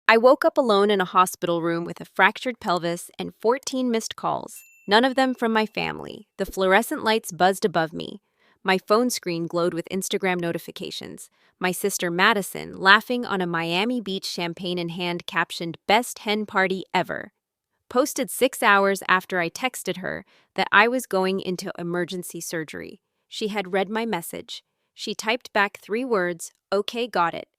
I woke up alone in a hospital room with a fractured pelvis and 14 missed calls, none of them from my family. The fluorescent lights buzzed above me. My phone screen glowed with Instagram notifications. My sister Madison, laughing on a Miami Beach champagne in hand, captioned, "Best hen party ever." Posted 6 hours after I texted her that I was going into emergency surgery. She had read my message. She typed back 3 words, "Okay, got it."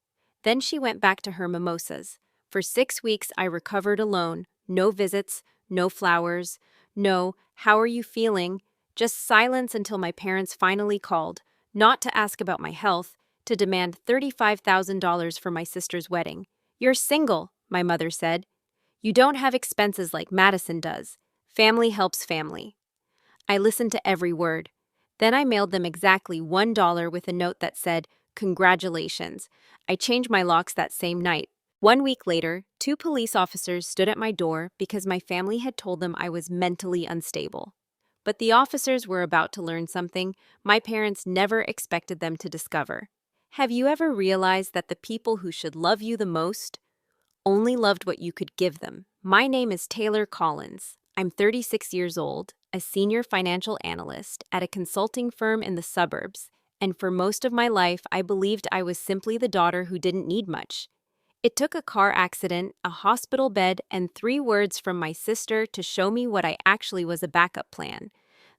Then she went back to her mimosas. For 6 weeks, I recovered alone. No visits, no flowers, no, "How are you feeling?" Just silence until my parents finally called, not to ask about my health, to demand $35,000 for my sister's wedding. "You're single," my mother said. "You don't have expenses like Madison does. Family helps family." I listened to every word. Then I mailed them exactly $1 with a note that said, "Congratulations." I changed my locks that same night. 1 week later, 2 police officers stood at my door because my family had told them I was mentally unstable. But the officers were about to learn something my parents never expected them to discover. Have you ever realized that the people who should love you the most only loved what you could give them? My name is Taylor Collins. I'm 36 years old, a senior financial analyst at a consulting firm in the suburbs, and for most of my life I believed I was simply the daughter who didn't need much. It took a car accident, a hospital bed, and 3 words from my sister to show me what I actually was: a backup plan.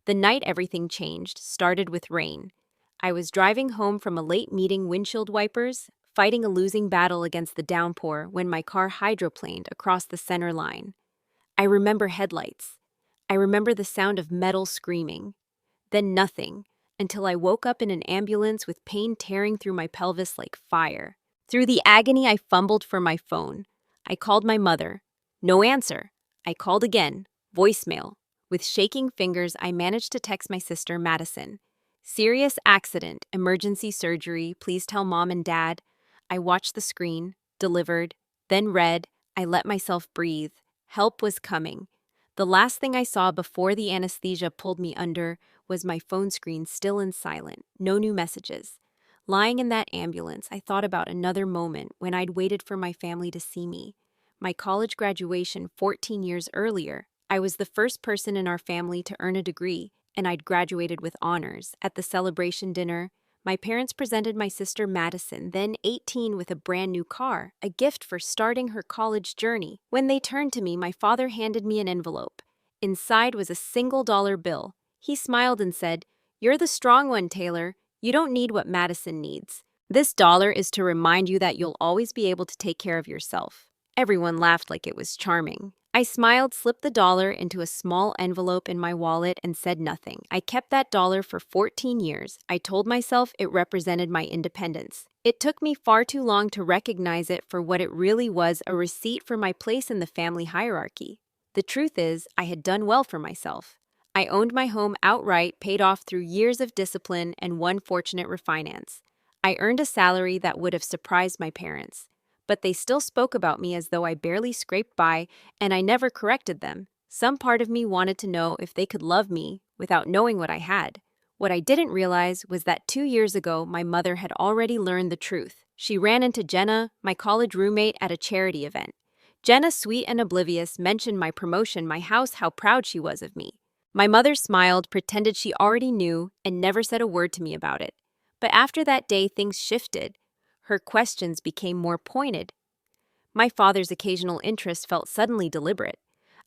The night everything changed started with rain. I was driving home from a late meeting, windshield wipers, fighting a losing battle against the downpour, when my car hydroplaned across the center line. I remember headlights. I remember the sound of metal screaming. Then nothing, until I woke up in an ambulance with pain tearing through my pelvis like fire. Through the agony, I fumbled for my phone. I called my mother. No answer. I called again. Voicemail. With shaking fingers, I managed to text my sister Madison. "Serious accident, emergency surgery, please tell mom and dad." I watched the screen, delivered, then read. I let myself breathe. Help was coming. The last thing I saw before the anesthesia pulled me under was my phone screen still and silent, no new messages. Lying in that ambulance, I thought about another moment when I'd waited for my family to see me. My college graduation 14 years earlier. I was the first person in our family to earn a degree, and I'd graduated with honors. At the celebration dinner, my parents presented my sister Madison, then 18, with a brand new car, a gift for starting her college journey. When they turned to me, my father handed me an envelope. Inside was a single-dollar bill. He smiled and said, "You're the strong one, Taylor. You don't need what Madison needs. This dollar is to remind you that you'll always be able to take care of yourself." Everyone laughed like it was charming. I smiled, slipped the dollar into a small envelope in my wallet, and said nothing. I kept that dollar for 14 years. I told myself it represented my independence. It took me far too long to recognize it for what it really was: a receipt for my place in the family hierarchy. The truth is, I had done well for myself. I owned my home outright, paid off through years of discipline and one fortunate refinance. I earned a salary that would have surprised my parents. But they still spoke about me as though I barely scraped by, and I never corrected them. Some part of me wanted to know if they could love me without knowing what I had. What I didn't realize was that 2 years ago, my mother had already learned the truth. She ran into Jenna, my college roommate, at a charity event. Jenna, sweet and oblivious, mentioned my promotion, my house, how proud she was of me. My mother smiled, pretended she already knew, and never said a word to me about it. But after that day, things shifted. Her questions became more pointed. My father's occasional interest felt suddenly deliberate.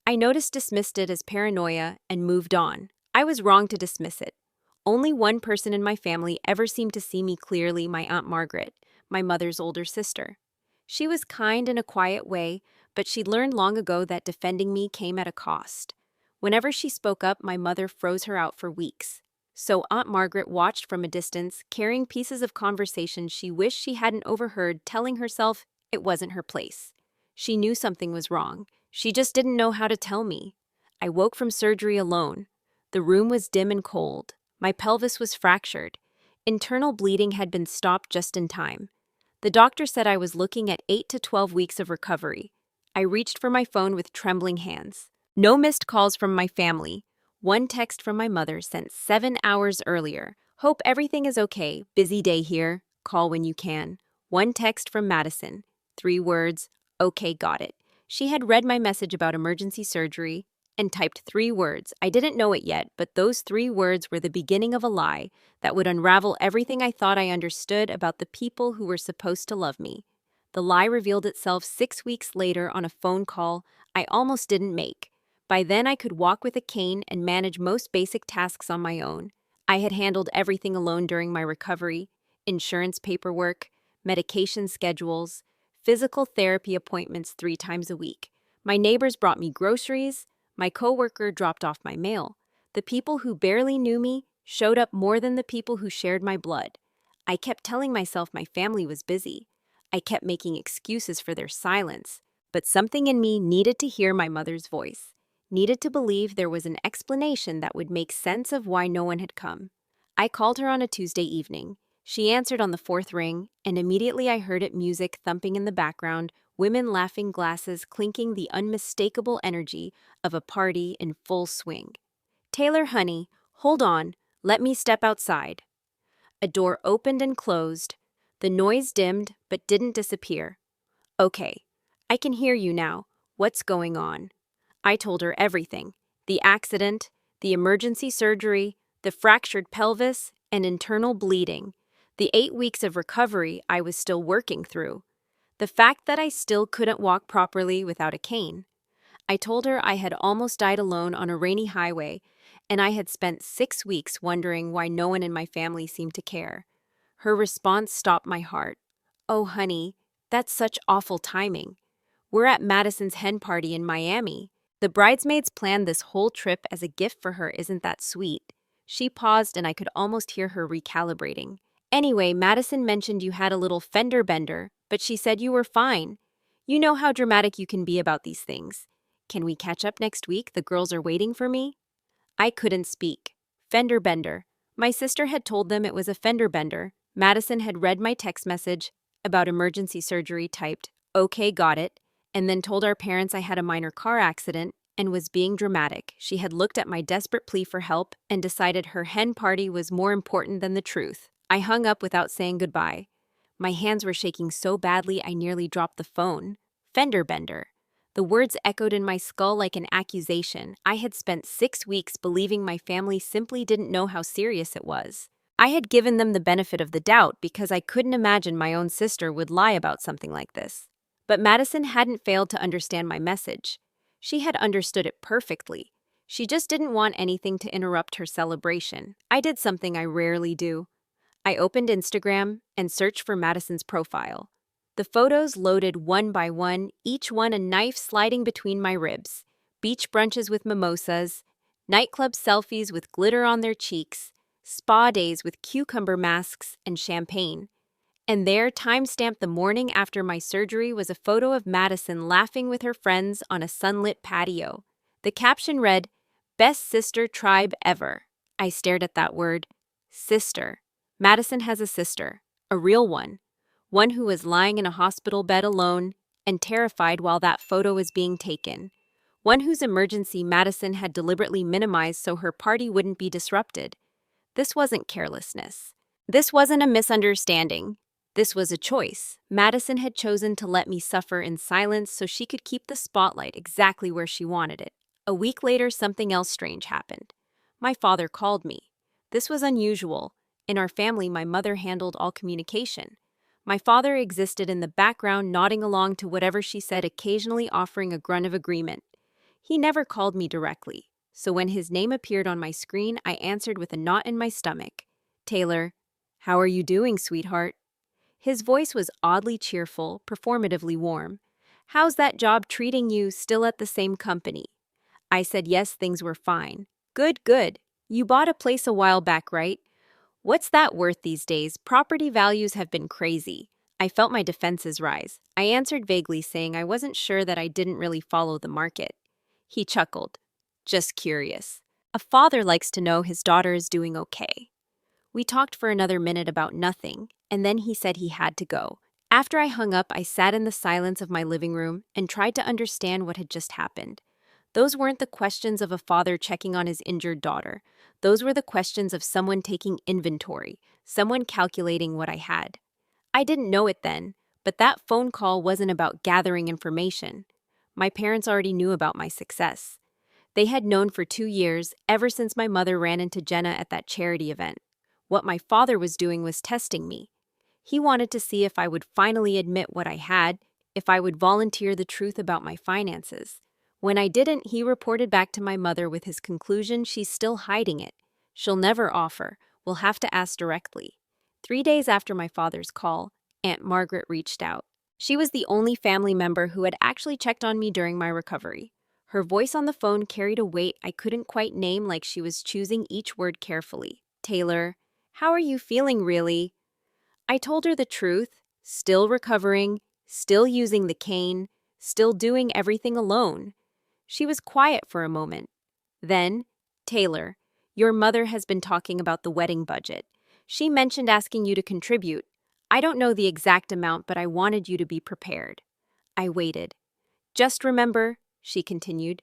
I dismissed it as paranoia and moved on. I was wrong to dismiss it. Only one person in my family ever seemed to see me clearly: my Aunt Margaret, my mother's older sister. She was kind in a quiet way, but she'd learned long ago that defending me came at a cost. Whenever she spoke up, my mother froze her out for weeks. So Aunt Margaret watched from a distance, carrying pieces of conversation she wished she hadn't overheard, telling herself it wasn't her place. She knew something was wrong. She just didn't know how to tell me. I woke from surgery alone. The room was dim and cold. My pelvis was fractured. Internal bleeding had been stopped just in time. The doctor said I was looking at 8 to 12 weeks of recovery. I reached for my phone with trembling hands. No missed calls from my family. One text from my mother sent 7 hours earlier. "Hope everything is okay. Busy day here. Call when you can." One text from Madison. 3 words, Okay, got it. She had read my message about emergency surgery and typed 3 words. I didn't know it yet, but those 3 words were the beginning of a lie that would unravel everything I thought I understood about the people who were supposed to love me. The lie revealed itself 6 weeks later on a phone call I almost didn't make. By then, I could walk with a cane and manage most basic tasks on my own. I had handled everything alone during my recovery: insurance paperwork, medication schedules, physical therapy appointments 3 times a week. My neighbors brought me groceries. My coworker dropped off my mail. The people who barely knew me showed up more than the people who shared my blood. I kept telling myself my family was busy. I kept making excuses for their silence. But something in me needed to hear my mother's voice, needed to believe there was an explanation that would make sense of why no one had come. I called her on a Tuesday evening. She answered on the 4th ring, and immediately I heard it: music thumping in the background, women laughing, glasses clinking, the unmistakable energy of a party in full swing. "Taylor, honey, hold on. Let me step outside." A door opened and closed. The noise dimmed but didn't disappear. "Okay, I can hear you now. What's going on?" I told her everything: the accident, the emergency surgery, the fractured pelvis, and internal bleeding, the 8 weeks of recovery I was still working through, the fact that I still couldn't walk properly without a cane. I told her I had almost died alone on a rainy highway, and I had spent 6 weeks wondering why no one in my family seemed to care. Her response stopped my heart. "Oh, honey, that's such awful timing. We're at Madison's hen party in Miami. The bridesmaids planned this whole trip as a gift for her. Isn't that sweet?" She paused, and I could almost hear her recalibrating. "Anyway, Madison mentioned you had a little fender bender, but she said you were fine. You know how dramatic you can be about these things. Can we catch up next week? The girls are waiting for me." I couldn't speak. Fender bender. My sister had told them it was a fender bender. Madison had read my text message about emergency surgery, typed, "Okay, got it," and then told our parents I had a minor car accident and was being dramatic. She had looked at my desperate plea for help and decided her hen party was more important than the truth. I hung up without saying goodbye. My hands were shaking so badly I nearly dropped the phone. Fender bender. The words echoed in my skull like an accusation. I had spent 6 weeks believing my family simply didn't know how serious it was. I had given them the benefit of the doubt because I couldn't imagine my own sister would lie about something like this. But Madison hadn't failed to understand my message. She had understood it perfectly. She just didn't want anything to interrupt her celebration. I did something I rarely do. I opened Instagram and searched for Madison's profile. The photos loaded one by one, each one a knife sliding between my ribs. Beach brunches with mimosas, nightclub selfies with glitter on their cheeks, spa days with cucumber masks and champagne. And there, time-stamped the morning after my surgery, was a photo of Madison laughing with her friends on a sunlit patio. The caption read, "Best sister tribe ever." I stared at that word. Sister. Madison has a sister, a real one who was lying in a hospital bed alone and terrified while that photo was being taken, one whose emergency Madison had deliberately minimized so her party wouldn't be disrupted. This wasn't carelessness. This wasn't a misunderstanding. This was a choice. Madison had chosen to let me suffer in silence so she could keep the spotlight exactly where she wanted it. A week later, something else strange happened. My father called me. This was unusual. In our family, my mother handled all communication. My father existed in the background, nodding along to whatever she said, occasionally offering a grunt of agreement. He never called me directly, so when his name appeared on my screen, I answered with a knot in my stomach. "Taylor, how are you doing, sweetheart?" His voice was oddly cheerful, performatively warm. "How's that job treating you, still at the same company?" I said yes, things were fine. "Good, good. You bought a place a while back, right? What's that worth these days? Property values have been crazy." I felt my defenses rise. I answered vaguely, saying I wasn't sure, that I didn't really follow the market. He chuckled. "Just curious. A father likes to know his daughter is doing okay." We talked for another minute about nothing, and then he said he had to go. After I hung up, I sat in the silence of my living room and tried to understand what had just happened. Those weren't the questions of a father checking on his injured daughter. Those were the questions of someone taking inventory, someone calculating what I had. I didn't know it then, But that phone call wasn't about gathering information. My parents already knew about my success. They had known for 2 years, ever since my mother ran into Jenna at that charity event. What my father was doing was testing me. He wanted to see if I would finally admit what I had, if I would volunteer the truth about my finances. When I didn't, he reported back to my mother with his conclusion she's still hiding it. She'll never offer. We'll have to ask directly. 3 days after my father's call, Aunt Margaret reached out. She was the only family member who had actually checked on me during my recovery. Her voice on the phone carried a weight I couldn't quite name, like she was choosing each word carefully. "Taylor, how are you feeling really?" I told her the truth, still recovering, still using the cane, still doing everything alone. She was quiet for a moment. Then, "Taylor, your mother has been talking about the wedding budget. She mentioned asking you to contribute. I don't know the exact amount, but I wanted you to be prepared." I waited. "Just remember," she continued,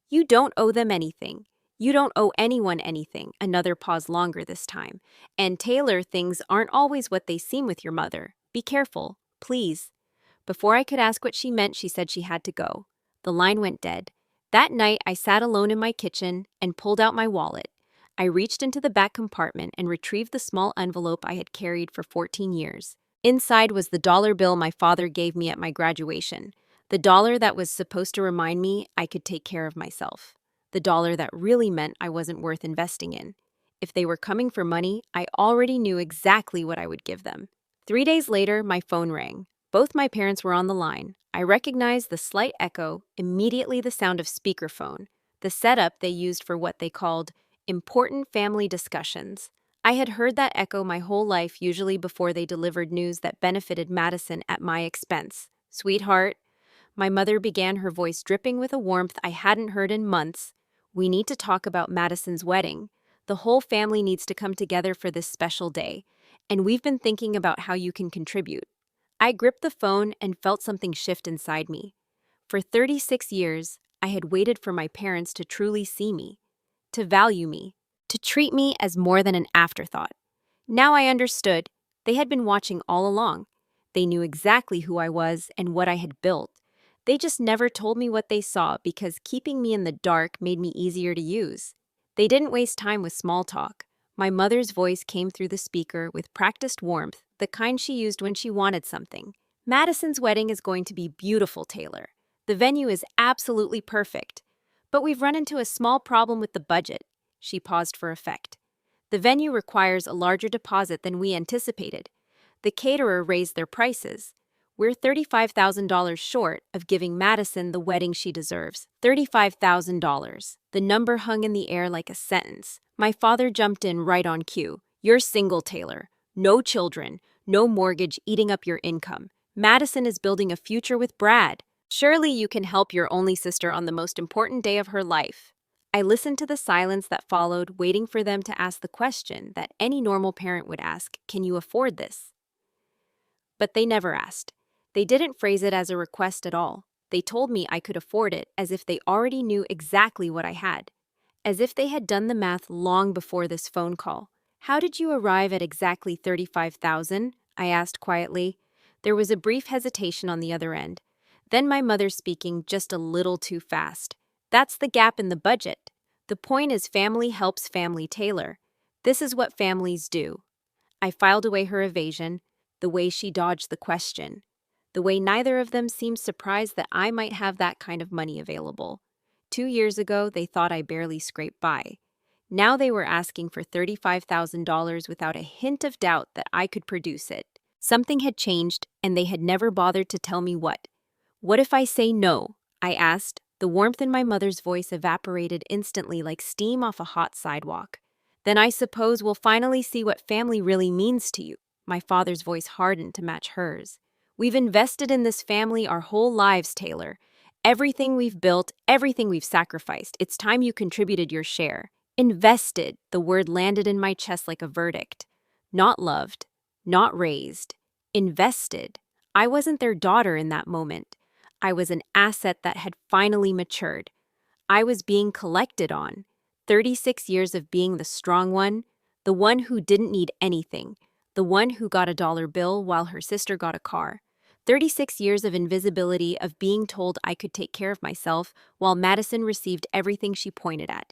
"you don't owe them anything. You don't owe anyone anything." Another pause, longer this time. "And Taylor, things aren't always what they seem with your mother. Be careful, please." Before I could ask what she meant, she said she had to go. The line went dead. That night, I sat alone in my kitchen and pulled out my wallet. I reached into the back compartment and retrieved the small envelope I had carried for 14 years. Inside was the dollar bill my father gave me at my graduation. The dollar that was supposed to remind me I could take care of myself. The dollar that really meant I wasn't worth investing in. If they were coming for money, I already knew exactly what I would give them. 3 days later, my phone rang. Both my parents were on the line. I recognized the slight echo, immediately the sound of speakerphone, the setup they used for what they called important family discussions. I had heard that echo my whole life, usually before they delivered news that benefited Madison at my expense. "Sweetheart," my mother began, her voice dripping with a warmth I hadn't heard in months, "we need to talk about Madison's wedding. The whole family needs to come together for this special day, and we've been thinking about how you can contribute." I gripped the phone and felt something shift inside me. For 36 years, I had waited for my parents to truly see me, to value me, to treat me as more than an afterthought. Now I understood. They had been watching all along. They knew exactly who I was and what I had built. They just never told me what they saw, because keeping me in the dark made me easier to use. They didn't waste time with small talk. My mother's voice came through the speaker with practiced warmth, the kind she used when she wanted something. "Madison's wedding is going to be beautiful, Taylor. The venue is absolutely perfect. But we've run into a small problem with the budget." She paused for effect. "The venue requires a larger deposit than we anticipated. The caterer raised their prices. We're $35,000 short of giving Madison the wedding she deserves." $35,000. The number hung in the air like a sentence. My father jumped in right on cue. "You're single, Taylor. No children, no mortgage eating up your income. Madison is building a future with Brad. Surely you can help your only sister on the most important day of her life." I listened to the silence that followed, waiting for them to ask the question that any normal parent would ask: "Can you afford this?" But they never asked. They didn't phrase it as a request at all. They told me I could afford it, as if they already knew exactly what I had. As if they had done the math long before this phone call. "How did you arrive at exactly 35,000? I asked quietly. There was a brief hesitation on the other end. Then my mother speaking just a little too fast. "That's the gap in the budget. The point is, family helps family, Taylor. This is what families do." I filed away her evasion, the way she dodged the question, the way neither of them seemed surprised that I might have that kind of money available. 2 years ago, they thought I barely scraped by. Now they were asking for $35,000 without a hint of doubt that I could produce it. Something had changed, and they had never bothered to tell me what. "What if I say no?" I asked. The warmth in my mother's voice evaporated instantly like steam off a hot sidewalk. "Then I suppose we'll finally see what family really means to you." My father's voice hardened to match hers. "We've invested in this family our whole lives, Taylor. Everything we've built, everything we've sacrificed. It's time you contributed your share." Invested, the word landed in my chest like a verdict. Not loved, not raised. Invested. I wasn't their daughter in that moment. I was an asset that had finally matured. I was being collected on. 36 years of being the strong one, the one who didn't need anything, the one who got a dollar bill while her sister got a car. 36 years of invisibility, of being told I could take care of myself, while Madison received everything she pointed at.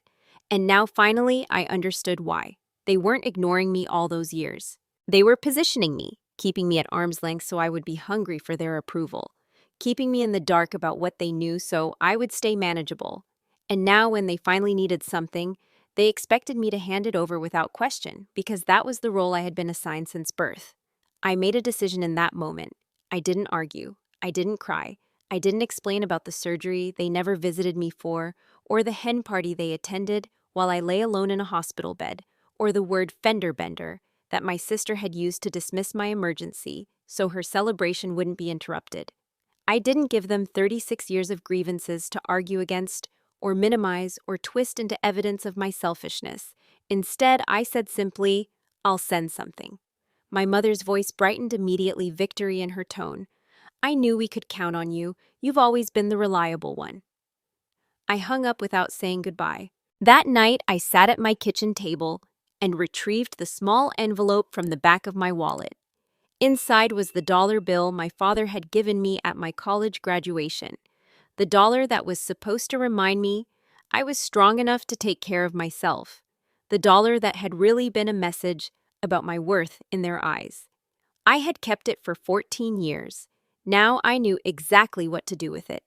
And now finally, I understood why. They weren't ignoring me all those years. They were positioning me, keeping me at arm's length so I would be hungry for their approval, keeping me in the dark about what they knew so I would stay manageable. And now, when they finally needed something, they expected me to hand it over without question, because that was the role I had been assigned since birth. I made a decision in that moment. I didn't argue. I didn't cry. I didn't explain about the surgery they never visited me for, or the hen party they attended while I lay alone in a hospital bed, or the word fender bender that my sister had used to dismiss my emergency so her celebration wouldn't be interrupted. I didn't give them 36 years of grievances to argue against, or minimize, or twist into evidence of my selfishness. Instead, I said simply, "I'll send something." My mother's voice brightened immediately, victory in her tone. "I knew we could count on you. You've always been the reliable one." I hung up without saying goodbye. That night, I sat at my kitchen table and retrieved the small envelope from the back of my wallet. Inside was the dollar bill my father had given me at my college graduation, the dollar that was supposed to remind me I was strong enough to take care of myself, the dollar that had really been a message about my worth in their eyes. I had kept it for 14 years. Now I knew exactly what to do with it.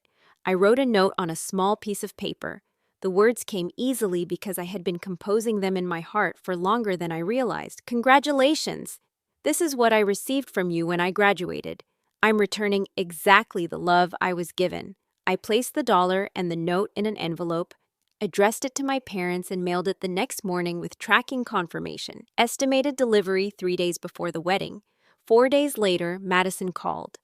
I wrote a note on a small piece of paper. The words came easily because I had been composing them in my heart for longer than I realized. "Congratulations! This is what I received from you when I graduated. I'm returning exactly the love I was given." I placed the dollar and the note in an envelope, addressed it to my parents, and mailed it the next morning with tracking confirmation. Estimated delivery 3 days before the wedding. 4 days later, Madison called.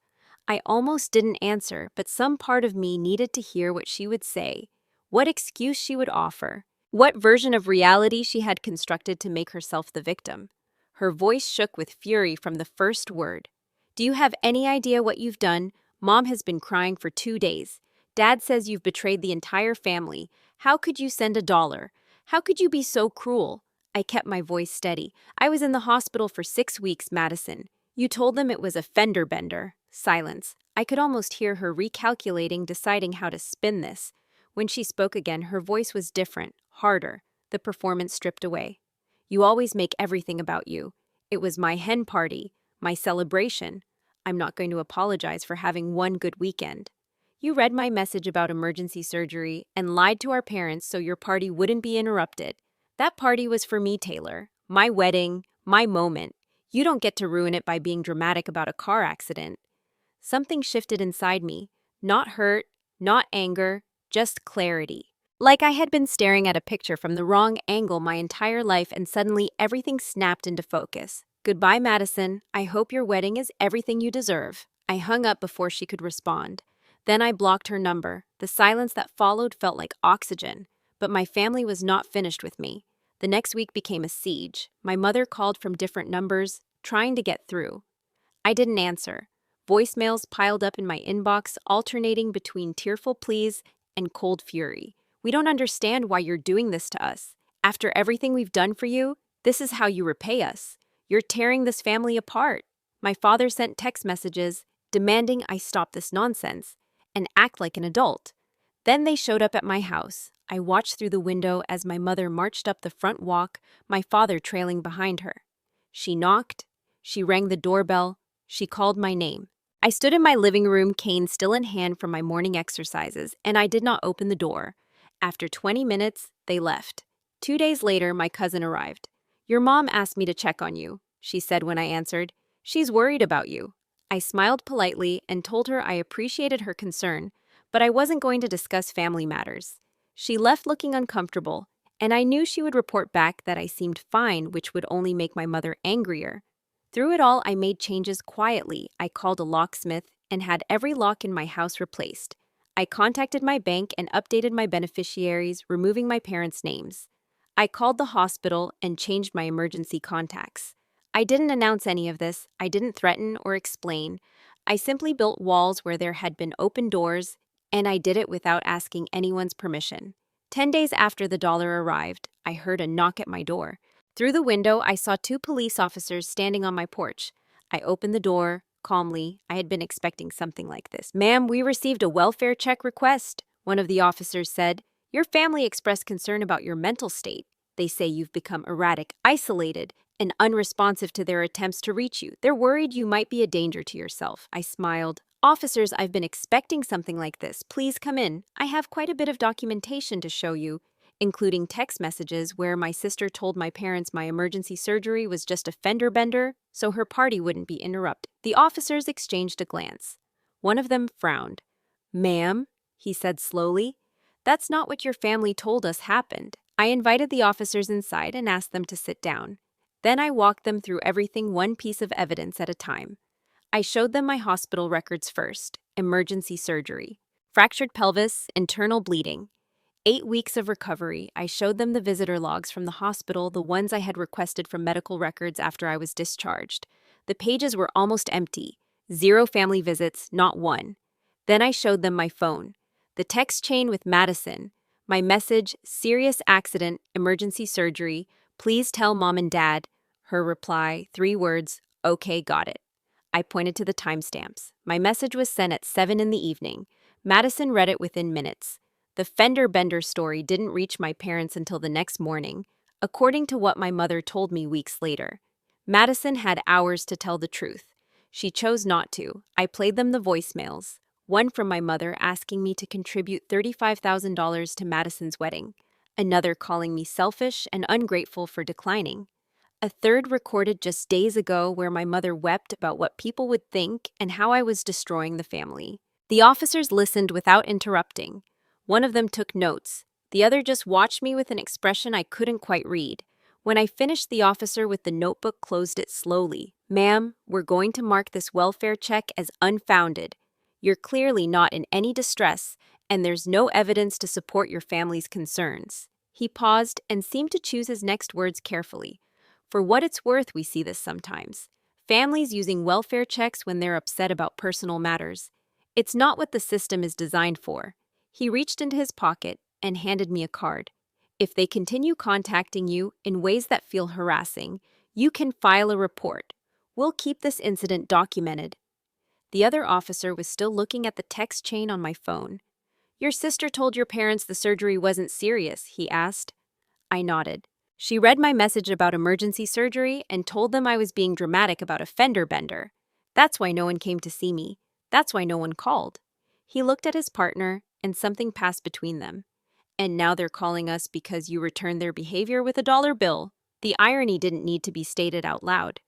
I almost didn't answer, but some part of me needed to hear what she would say, what excuse she would offer, what version of reality she had constructed to make herself the victim. Her voice shook with fury from the first word. "Do you have any idea what you've done? Mom has been crying for 2 days. Dad says you've betrayed the entire family. How could you send a dollar? How could you be so cruel?" I kept my voice steady. "I was in the hospital for 6 weeks, Madison. You told them it was a fender bender." Silence. I could almost hear her recalculating, deciding how to spin this. When she spoke again, her voice was different, harder, the performance stripped away. "You always make everything about you. It was my hen party, my celebration. I'm not going to apologize for having one good weekend. You read my message about emergency surgery and lied to our parents so your party wouldn't be interrupted. That party was for me, Taylor. My wedding, my moment. You don't get to ruin it by being dramatic about a car accident." Something shifted inside me. Not hurt, not anger, just clarity. Like I had been staring at a picture from the wrong angle my entire life, and suddenly everything snapped into focus. "Goodbye, Madison. I hope your wedding is everything you deserve." I hung up before she could respond. Then I blocked her number. The silence that followed felt like oxygen. But my family was not finished with me. The next week became a siege. My mother called from different numbers, trying to get through. I didn't answer. Voicemails piled up in my inbox, alternating between tearful pleas and cold fury. "We don't understand why you're doing this to us. After everything we've done for you, this is how you repay us. You're tearing this family apart." My father sent text messages demanding I stop this nonsense and act like an adult. Then they showed up at my house. I watched through the window as my mother marched up the front walk, my father trailing behind her. She knocked. She rang the doorbell. She called my name. I stood in my living room, cane still in hand from my morning exercises, and I did not open the door. After 20 minutes, they left. 2 days later, my cousin arrived. "Your mom asked me to check on you," she said when I answered. "She's worried about you." I smiled politely and told her I appreciated her concern, but I wasn't going to discuss family matters. She left looking uncomfortable, and I knew she would report back that I seemed fine, which would only make my mother angrier. Through it all, I made changes quietly. I called a locksmith and had every lock in my house replaced. I contacted my bank and updated my beneficiaries, removing my parents' names. I called the hospital and changed my emergency contacts. I didn't announce any of this. I didn't threaten or explain. I simply built walls where there had been open doors, and I did it without asking anyone's permission. 10 days after the dollar arrived, I heard a knock at my door. Through the window, I saw 2 police officers standing on my porch. I opened the door, Calmly, I had been expecting something like this. "Ma'am, we received a welfare check request," one of the officers said. "Your family expressed concern about your mental state. They say you've become erratic, isolated, and unresponsive to their attempts to reach you. They're worried you might be a danger to yourself." I smiled. "Officers, I've been expecting something like this. Please come in. I have quite a bit of documentation to show you, including text messages where my sister told my parents my emergency surgery was just a fender bender so her party wouldn't be interrupted." The officers exchanged a glance. One of them frowned. "Ma'am," he said slowly, "that's not what your family told us happened." I invited the officers inside and asked them to sit down. Then I walked them through everything, one piece of evidence at a time. I showed them my hospital records first: emergency surgery, fractured pelvis, internal bleeding, 8 weeks of recovery. I showed them the visitor logs from the hospital, the ones I had requested from medical records after I was discharged. The pages were almost empty. 0 family visits, not one. Then I showed them my phone, the text chain with Madison, my message: "Serious accident, emergency surgery. Please tell mom and dad." Her reply: 3 words: "Okay, got it." I pointed to the timestamps. My message was sent at 7 in the evening. Madison read it within minutes. The fender bender story didn't reach my parents until the next morning, according to what my mother told me weeks later. Madison had hours to tell the truth. She chose not to. I played them the voicemails. One from my mother asking me to contribute $35,000 to Madison's wedding. Another calling me selfish and ungrateful for declining. A third recorded just days ago where my mother wept about what people would think and how I was destroying the family. The officers listened without interrupting. One of them took notes. The other just watched me with an expression I couldn't quite read. When I finished, the officer with the notebook closed it slowly. "Ma'am, we're going to mark this welfare check as unfounded. You're clearly not in any distress, and there's no evidence to support your family's concerns." He paused and seemed to choose his next words carefully. "For what it's worth, we see this sometimes. Families using welfare checks when they're upset about personal matters. It's not what the system is designed for." He reached into his pocket and handed me a card. "If they continue contacting you in ways that feel harassing, you can file a report. We'll keep this incident documented." The other officer was still looking at the text chain on my phone. "Your sister told your parents the surgery wasn't serious?" he asked. I nodded. "She read my message about emergency surgery and told them I was being dramatic about a fender bender. That's why no one came to see me. That's why no one called." He looked at his partner, and something passed between them. "And now they're calling us because you returned their behavior with a dollar bill." The irony didn't need to be stated out loud.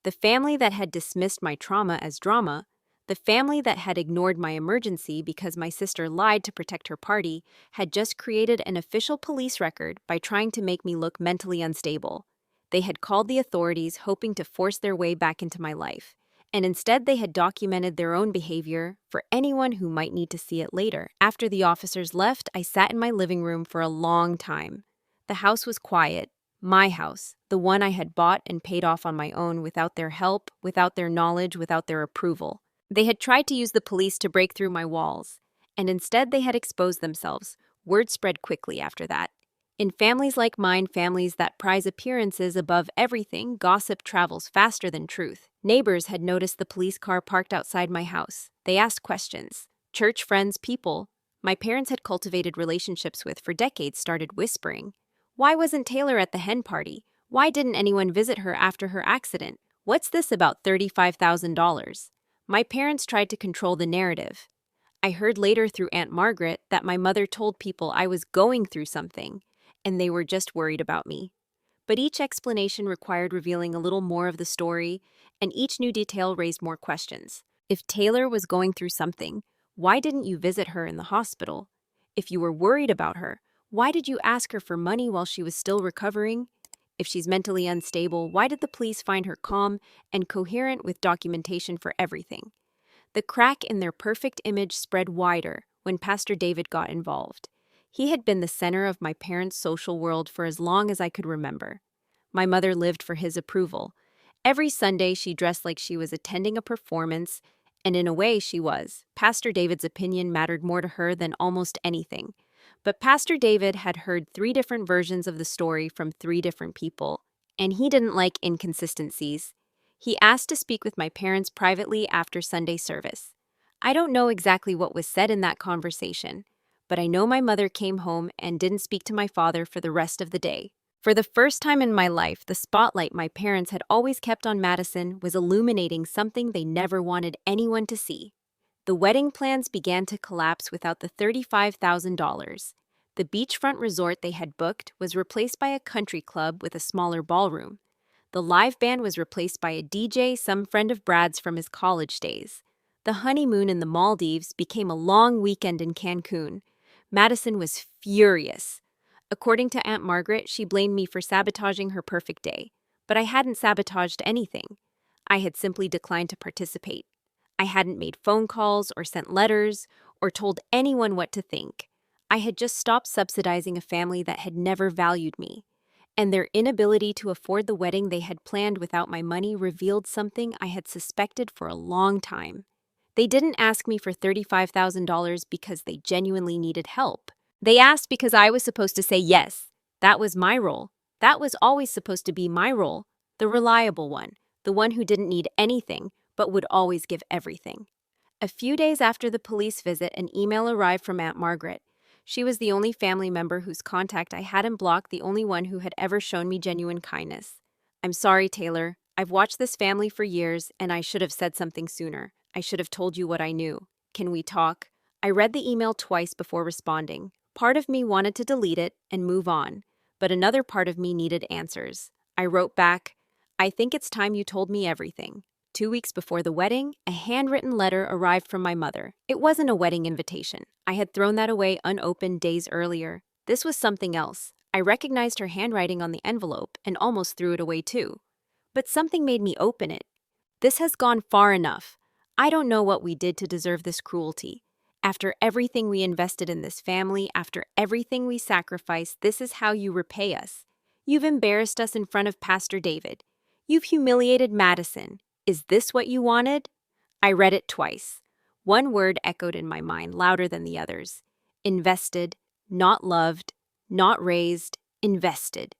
The family that had dismissed my trauma as drama, the family that had ignored my emergency because my sister lied to protect her party, had just created an official police record by trying to make me look mentally unstable. They had called the authorities hoping to force their way back into my life, and instead they had documented their own behavior for anyone who might need to see it later. After the officers left, I sat in my living room for a long time. The house was quiet. My house, the one I had bought and paid off on my own without their help, without their knowledge, without their approval. They had tried to use the police to break through my walls, and instead they had exposed themselves. Word spread quickly after that. In families like mine, families that prize appearances above everything, gossip travels faster than truth. Neighbors had noticed the police car parked outside my house. They asked questions. Church friends, people my parents had cultivated relationships with for decades started whispering. Why wasn't Taylor at the hen party? Why didn't anyone visit her after her accident? What's this about $35,000? My parents tried to control the narrative. I heard later through Aunt Margaret that my mother told people I was going through something, and they were just worried about me. But each explanation required revealing a little more of the story, and each new detail raised more questions. If Taylor was going through something, why didn't you visit her in the hospital? If you were worried about her, why did you ask her for money while she was still recovering? If she's mentally unstable, why did the police find her calm and coherent with documentation for everything? The crack in their perfect image spread wider when Pastor David got involved. He had been the center of my parents' social world for as long as I could remember. My mother lived for his approval. Every Sunday, she dressed like she was attending a performance, and in a way, she was. Pastor David's opinion mattered more to her than almost anything. But Pastor David had heard 3 different versions of the story from 3 different people, and he didn't like inconsistencies. He asked to speak with my parents privately after Sunday service. I don't know exactly what was said in that conversation, but I know my mother came home and didn't speak to my father for the rest of the day. For the first time in my life, the spotlight my parents had always kept on Madison was illuminating something they never wanted anyone to see. The wedding plans began to collapse without the $35,000. The beachfront resort they had booked was replaced by a country club with a smaller ballroom. The live band was replaced by a DJ, some friend of Brad's from his college days. The honeymoon in the Maldives became a long weekend in Cancun. Madison was furious. According to Aunt Margaret, she blamed me for sabotaging her perfect day. But I hadn't sabotaged anything. I had simply declined to participate. I hadn't made phone calls or sent letters or told anyone what to think. I had just stopped subsidizing a family that had never valued me. And their inability to afford the wedding they had planned without my money revealed something I had suspected for a long time. They didn't ask me for $35,000 because they genuinely needed help. They asked because I was supposed to say yes. That was my role. That was always supposed to be my role. The reliable one. The one who didn't need anything, but would always give everything. A few days after the police visit, an email arrived from Aunt Margaret. She was the only family member whose contact I hadn't blocked, the only one who had ever shown me genuine kindness. "I'm sorry, Taylor. I've watched this family for years, and I should have said something sooner. I should have told you what I knew. Can we talk?" I read the email twice before responding. Part of me wanted to delete it and move on, but another part of me needed answers. I wrote back, "I think it's time you told me everything." 2 weeks before the wedding, a handwritten letter arrived from my mother. It wasn't a wedding invitation. I had thrown that away unopened days earlier. This was something else. I recognized her handwriting on the envelope and almost threw it away too. But something made me open it. "This has gone far enough. I don't know what we did to deserve this cruelty. After everything we invested in this family, after everything we sacrificed, this is how you repay us. You've embarrassed us in front of Pastor David. You've humiliated Madison. Is this what you wanted?" I read it twice. One word echoed in my mind louder than the others. Invested, not loved, not raised, invested.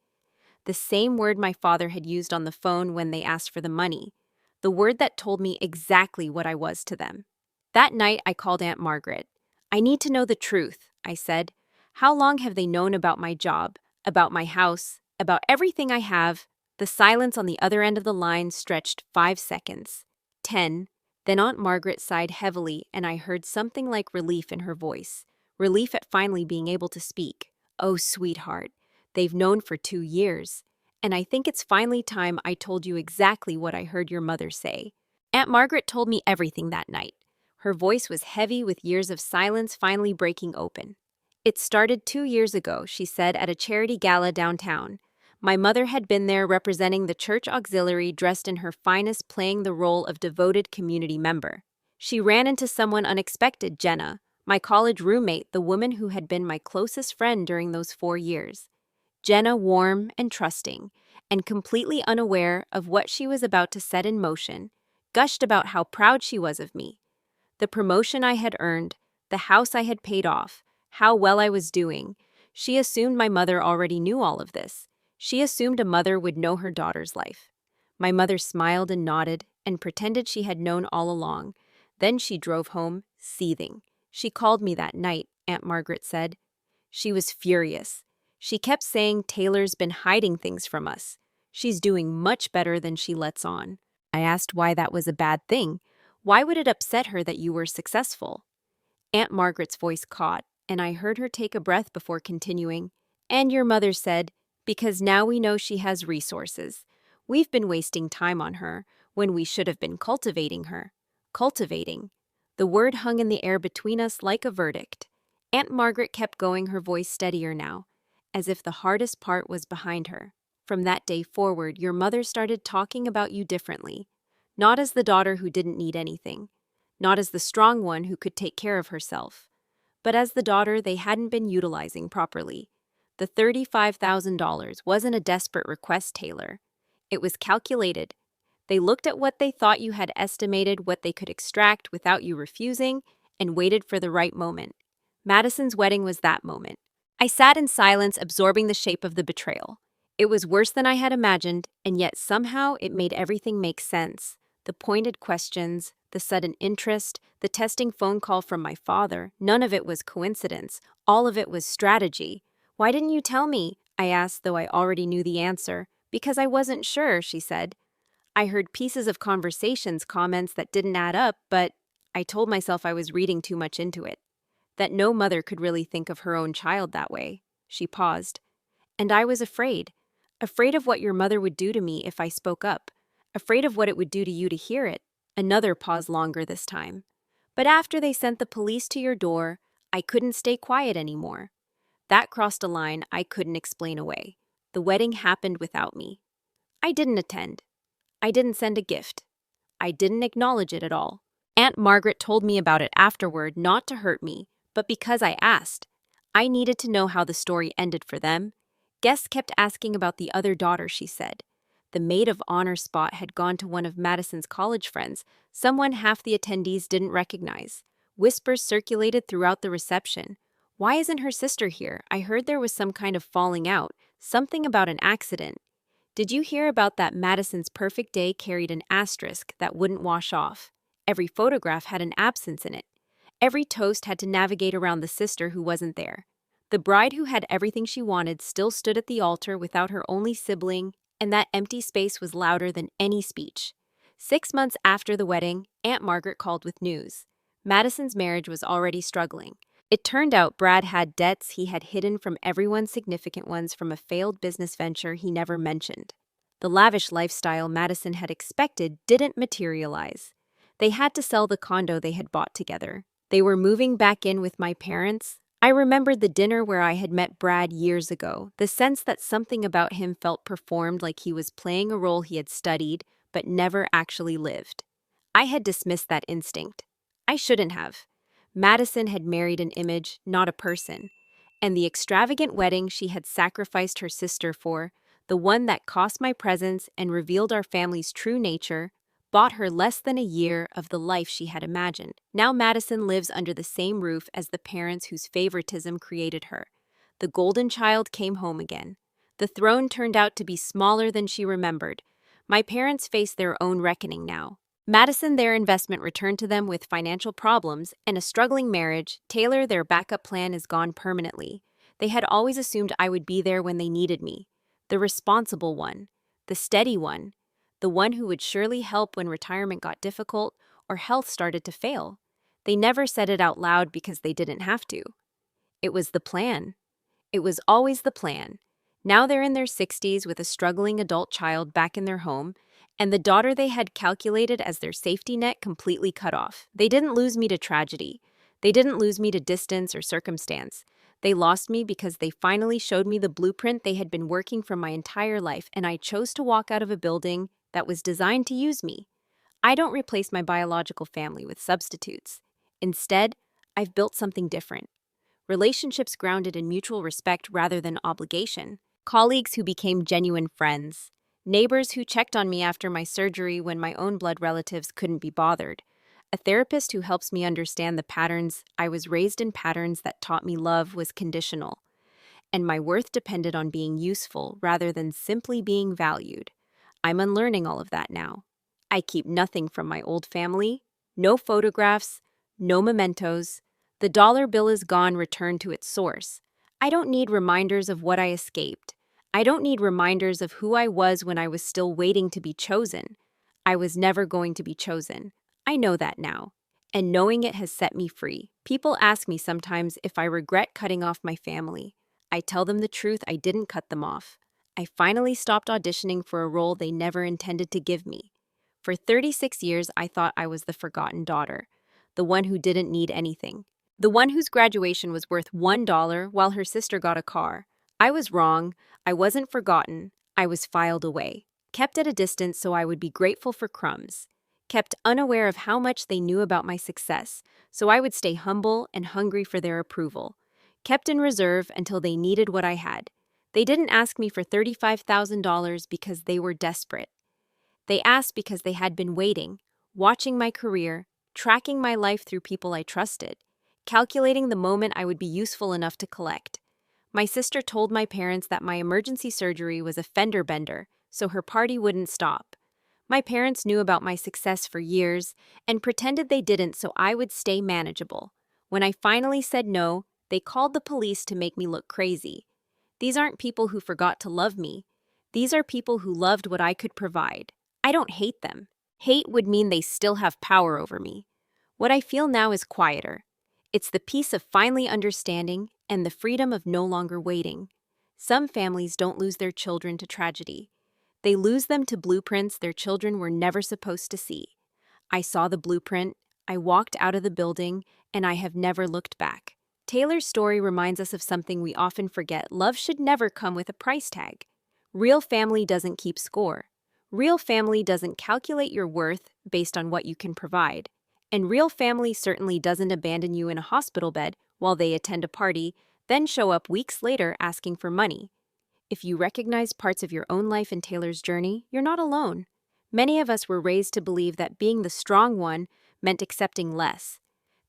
The same word my father had used on the phone when they asked for the money. The word that told me exactly what I was to them. That night, I called Aunt Margaret. "I need to know the truth," I said. "How long have they known about my job, about my house, about everything I have?" The silence on the other end of the line stretched 5 seconds. 10. Then Aunt Margaret sighed heavily, and I heard something like relief in her voice. Relief at finally being able to speak. "Oh, sweetheart, they've known for 2 years. And I think it's finally time I told you exactly what I heard your mother say." Aunt Margaret told me everything that night. Her voice was heavy with years of silence finally breaking open. "It started 2 years ago," she said, at a charity gala downtown. My mother had been there representing the church auxiliary, dressed in her finest, playing the role of devoted community member. She ran into someone unexpected, Jenna, my college roommate, the woman who had been my closest friend during those 4 years. Jenna, warm and trusting, and completely unaware of what she was about to set in motion, gushed about how proud she was of me. The promotion I had earned, the house I had paid off, how well I was doing. She assumed my mother already knew all of this. She assumed a mother would know her daughter's life. My mother smiled and nodded and pretended she had known all along. Then she drove home, seething. She called me that night, Aunt Margaret said. She was furious. She kept saying Taylor's been hiding things from us. She's doing much better than she lets on. I asked why that was a bad thing. Why would it upset her that you were successful? Aunt Margaret's voice caught, and I heard her take a breath before continuing. "And your mother said, because now we know she has resources. We've been wasting time on her when we should have been cultivating her." Cultivating. The word hung in the air between us like a verdict. Aunt Margaret kept going, her voice steadier now, as if the hardest part was behind her. "From that day forward, your mother started talking about you differently. Not as the daughter who didn't need anything. Not as the strong one who could take care of herself. But as the daughter they hadn't been utilizing properly. The $35,000 wasn't a desperate request, Taylor. It was calculated. They looked at what they thought you had estimated, what they could extract without you refusing, and waited for the right moment. Madison's wedding was that moment. I sat in silence, absorbing the shape of the betrayal. It was worse than I had imagined, and yet somehow it made everything make sense. The pointed questions, the sudden interest, the testing phone call from my father, none of it was coincidence. All of it was strategy. "Why didn't you tell me?" I asked, though I already knew the answer. "Because I wasn't sure," she said. I heard pieces of conversations, comments that didn't add up, but I told myself I was reading too much into it. That no mother could really think of her own child that way. She paused. "And I was afraid. Afraid of what your mother would do to me if I spoke up. Afraid of what it would do to you to hear it." Another pause longer this time. "But after they sent the police to your door, I couldn't stay quiet anymore." That crossed a line I couldn't explain away. The wedding happened without me. I didn't attend. I didn't send a gift. I didn't acknowledge it at all. Aunt Margaret told me about it afterward, not to hurt me, but because I asked. I needed to know how the story ended for them. Guests kept asking about the other daughter, she said. The maid of honor spot had gone to one of Madison's college friends, someone half the attendees didn't recognize. Whispers circulated throughout the reception. "Why isn't her sister here? I heard there was some kind of falling out, something about an accident." "Did you hear about that Madison's perfect day carried an asterisk that wouldn't wash off? Every photograph had an absence in it. Every toast had to navigate around the sister who wasn't there. The bride who had everything she wanted still stood at the altar without her only sibling, and that empty space was louder than any speech." 6 months after the wedding, Aunt Margaret called with news. Madison's marriage was already struggling. It turned out Brad had debts he had hidden from everyone, significant ones from a failed business venture he never mentioned. The lavish lifestyle Madison had expected didn't materialize. They had to sell the condo they had bought together. They were moving back in with my parents. I remembered the dinner where I had met Brad years ago, the sense that something about him felt performed, like he was playing a role he had studied but never actually lived. I had dismissed that instinct. I shouldn't have. Madison had married an image, not a person. And the extravagant wedding she had sacrificed her sister for, the one that cost my presence and revealed our family's true nature, bought her less than a year of the life she had imagined. Now Madison lives under the same roof as the parents whose favoritism created her. The golden child came home again. The throne turned out to be smaller than she remembered. My parents face their own reckoning now. Madison, their investment returned to them with financial problems and a struggling marriage. Taylor, their backup plan, is gone permanently. They had always assumed I would be there when they needed me. The responsible one, the steady one, the one who would surely help when retirement got difficult or health started to fail. They never said it out loud because they didn't have to. It was the plan. It was always the plan. Now they're in their 60s with a struggling adult child back in their home, and the daughter they had calculated as their safety net completely cut off. They didn't lose me to tragedy. They didn't lose me to distance or circumstance. They lost me because they finally showed me the blueprint they had been working from my entire life, and I chose to walk out of a building that was designed to use me. I don't replace my biological family with substitutes. Instead, I've built something different. Relationships grounded in mutual respect rather than obligation. Colleagues who became genuine friends. Neighbors who checked on me after my surgery when my own blood relatives couldn't be bothered. A therapist who helps me understand the patterns. I was raised in patterns that taught me love was conditional, and my worth depended on being useful rather than simply being valued. I'm unlearning all of that now. I keep nothing from my old family. No photographs, no mementos. The dollar bill is gone, returned to its source. I don't need reminders of what I escaped. I don't need reminders of who I was when I was still waiting to be chosen. I was never going to be chosen. I know that now. And knowing it has set me free. People ask me sometimes if I regret cutting off my family. I tell them the truth, I didn't cut them off. I finally stopped auditioning for a role they never intended to give me. For 36 years, I thought I was the forgotten daughter, the one who didn't need anything, the one whose graduation was worth $1 while her sister got a car. I was wrong. I wasn't forgotten. I was filed away, kept at a distance so I would be grateful for crumbs, kept unaware of how much they knew about my success so I would stay humble and hungry for their approval, kept in reserve until they needed what I had. They didn't ask me for $35,000 because they were desperate. They asked because they had been waiting, watching my career, tracking my life through people I trusted, calculating the moment I would be useful enough to collect. My sister told my parents that my emergency surgery was a fender bender, so her party wouldn't stop. My parents knew about my success for years and pretended they didn't so I would stay manageable. When I finally said no, they called the police to make me look crazy. These aren't people who forgot to love me. These are people who loved what I could provide. I don't hate them. Hate would mean they still have power over me. What I feel now is quieter. It's the peace of finally understanding and the freedom of no longer waiting. Some families don't lose their children to tragedy. They lose them to blueprints their children were never supposed to see. I saw the blueprint, I walked out of the building, and I have never looked back. Taylor's story reminds us of something we often forget. Love should never come with a price tag. Real family doesn't keep score. Real family doesn't calculate your worth based on what you can provide. And real family certainly doesn't abandon you in a hospital bed while they attend a party, then show up weeks later asking for money. If you recognize parts of your own life in Taylor's journey, you're not alone. Many of us were raised to believe that being the strong one meant accepting less,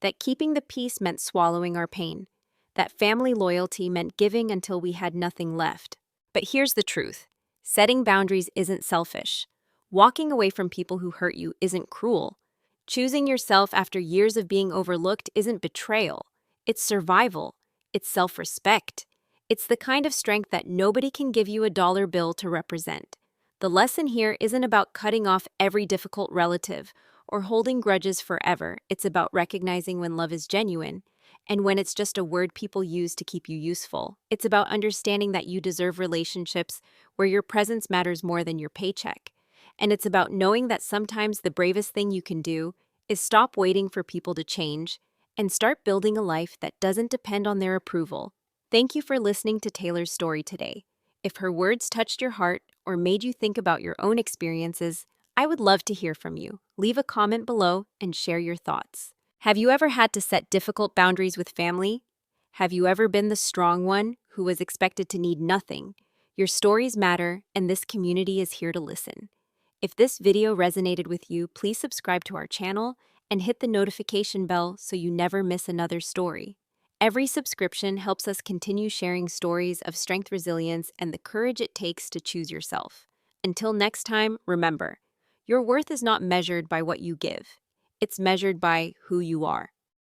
that keeping the peace meant swallowing our pain, that family loyalty meant giving until we had nothing left. But here's the truth. Setting boundaries isn't selfish. Walking away from people who hurt you isn't cruel. Choosing yourself after years of being overlooked isn't betrayal. It's survival. It's self-respect. It's the kind of strength that nobody can give you a dollar bill to represent. The lesson here isn't about cutting off every difficult relative or holding grudges forever. It's about recognizing when love is genuine and when it's just a word people use to keep you useful. It's about understanding that you deserve relationships where your presence matters more than your paycheck. And it's about knowing that sometimes the bravest thing you can do is stop waiting for people to change and start building a life that doesn't depend on their approval. Thank you for listening to Taylor's story today. If her words touched your heart or made you think about your own experiences, I would love to hear from you. Leave a comment below and share your thoughts. Have you ever had to set difficult boundaries with family? Have you ever been the strong one who was expected to need nothing? Your stories matter, and this community is here to listen. If this video resonated with you, please subscribe to our channel and hit the notification bell so you never miss another story. Every subscription helps us continue sharing stories of strength, resilience, and the courage it takes to choose yourself. Until next time, remember, your worth is not measured by what you give. It's measured by who you are.